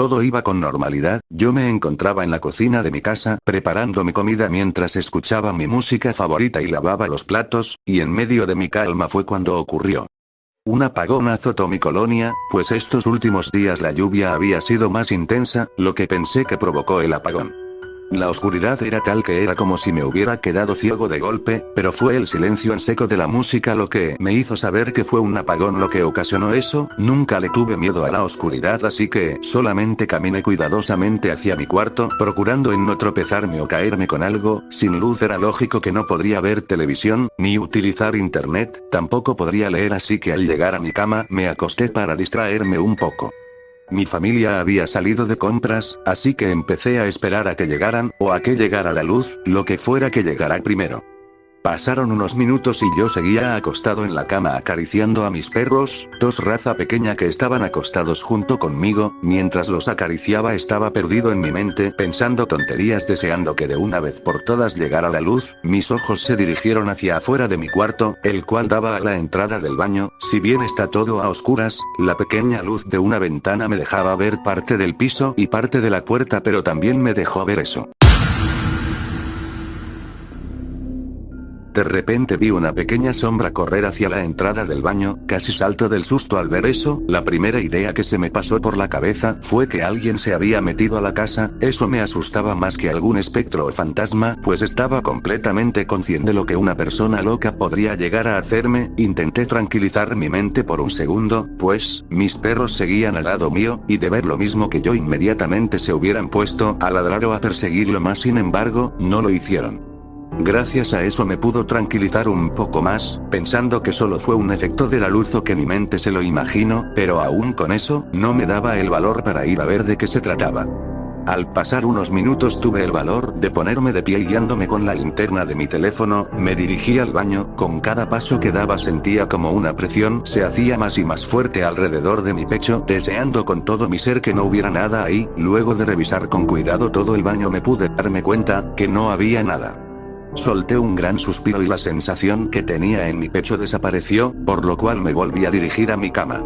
Todo iba con normalidad, yo me encontraba en la cocina de mi casa, preparando mi comida mientras escuchaba mi música favorita y lavaba los platos, y en medio de mi calma fue cuando ocurrió. Un apagón azotó mi colonia, pues estos últimos días la lluvia había sido más intensa, lo que pensé que provocó el apagón. La oscuridad era tal que era como si me hubiera quedado ciego de golpe, pero fue el silencio en seco de la música lo que me hizo saber que fue un apagón lo que ocasionó eso. Nunca le tuve miedo a la oscuridad, así que solamente caminé cuidadosamente hacia mi cuarto, procurando en no tropezarme o caerme con algo. Sin luz era lógico que no podría ver televisión, ni utilizar internet, tampoco podría leer, así que al llegar a mi cama, me acosté para distraerme un poco. Mi familia había salido de compras, así que empecé a esperar a que llegaran, o a que llegara la luz, lo que fuera que llegara primero. Pasaron unos minutos y yo seguía acostado en la cama acariciando a mis perros, dos raza pequeña que estaban acostados junto conmigo. Mientras los acariciaba estaba perdido en mi mente, pensando tonterías, deseando que de una vez por todas llegara la luz. Mis ojos se dirigieron hacia afuera de mi cuarto, el cual daba a la entrada del baño. Si bien está todo a oscuras, la pequeña luz de una ventana me dejaba ver parte del piso y parte de la puerta, pero también me dejó ver eso. De repente vi una pequeña sombra correr hacia la entrada del baño, casi salto del susto al ver eso. La primera idea que se me pasó por la cabeza fue que alguien se había metido a la casa. Eso me asustaba más que algún espectro o fantasma, pues estaba completamente consciente de lo que una persona loca podría llegar a hacerme. Intenté tranquilizar mi mente por un segundo, pues mis perros seguían al lado mío, y de ver lo mismo que yo inmediatamente se hubieran puesto a ladrar o a perseguirlo más. Sin embargo, no lo hicieron. Gracias a eso me pudo tranquilizar un poco más, pensando que solo fue un efecto de la luz o que mi mente se lo imaginó, pero aún con eso, no me daba el valor para ir a ver de qué se trataba. Al pasar unos minutos tuve el valor de ponerme de pie y guiándome con la linterna de mi teléfono, me dirigí al baño. Con cada paso que daba sentía como una presión se hacía más y más fuerte alrededor de mi pecho, deseando con todo mi ser que no hubiera nada ahí. Luego de revisar con cuidado todo el baño me pude darme cuenta que no había nada. Solté un gran suspiro y la sensación que tenía en mi pecho desapareció, por lo cual me volví a dirigir a mi cama.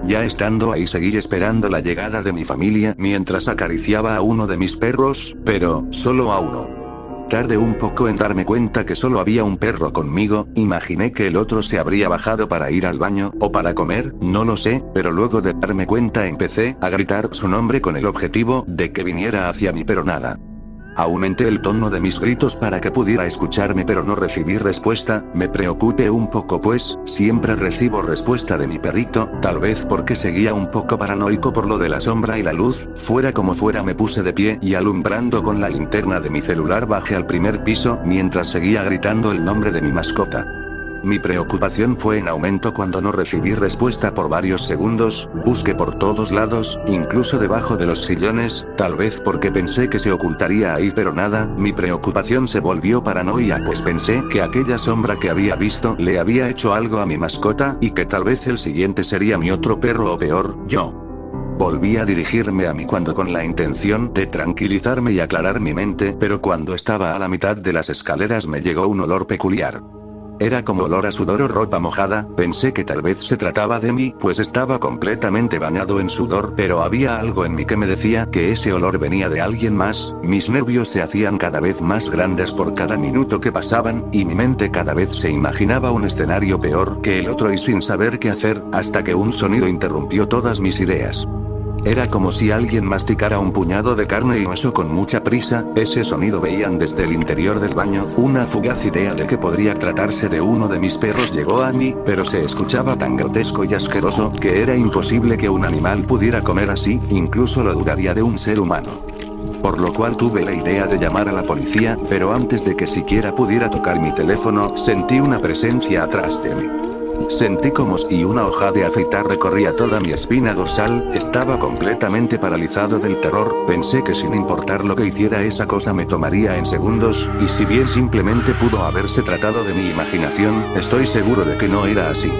Ya estando ahí seguí esperando la llegada de mi familia mientras acariciaba a uno de mis perros, pero solo a uno. Tardé un poco en darme cuenta que solo había un perro conmigo. Imaginé que el otro se habría bajado para ir al baño, o para comer, no lo sé, pero luego de darme cuenta empecé a gritar su nombre con el objetivo de que viniera hacia mí, pero nada. Aumenté el tono de mis gritos para que pudiera escucharme, pero no recibí respuesta. Me preocupé un poco, pues siempre recibo respuesta de mi perrito, tal vez porque seguía un poco paranoico por lo de la sombra y la luz. Fuera como fuera, me puse de pie y alumbrando con la linterna de mi celular bajé al primer piso mientras seguía gritando el nombre de mi mascota. Mi preocupación fue en aumento cuando no recibí respuesta por varios segundos. Busqué por todos lados, incluso debajo de los sillones, tal vez porque pensé que se ocultaría ahí, pero nada. Mi preocupación se volvió paranoia, pues pensé que aquella sombra que había visto le había hecho algo a mi mascota, y que tal vez el siguiente sería mi otro perro o peor, yo. Volví a dirigirme a mí cuando con la intención de tranquilizarme y aclarar mi mente, pero cuando estaba a la mitad de las escaleras me llegó un olor peculiar. Era como olor a sudor o ropa mojada. Pensé que tal vez se trataba de mí, pues estaba completamente bañado en sudor, pero había algo en mí que me decía que ese olor venía de alguien más. Mis nervios se hacían cada vez más grandes por cada minuto que pasaban, y mi mente cada vez se imaginaba un escenario peor que el otro, y sin saber qué hacer, hasta que un sonido interrumpió todas mis ideas. Era como si alguien masticara un puñado de carne y hueso con mucha prisa. Ese sonido veían desde el interior del baño. Una fugaz idea de que podría tratarse de uno de mis perros llegó a mí, pero se escuchaba tan grotesco y asqueroso que era imposible que un animal pudiera comer así, incluso lo dudaría de un ser humano. Por lo cual tuve la idea de llamar a la policía, pero antes de que siquiera pudiera tocar mi teléfono, sentí una presencia atrás de mí. Sentí como si una hoja de afeitar recorría toda mi espina dorsal. Estaba completamente paralizado del terror. Pensé que sin importar lo que hiciera esa cosa me tomaría en segundos, y si bien simplemente pudo haberse tratado de mi imaginación, estoy seguro de que no era así.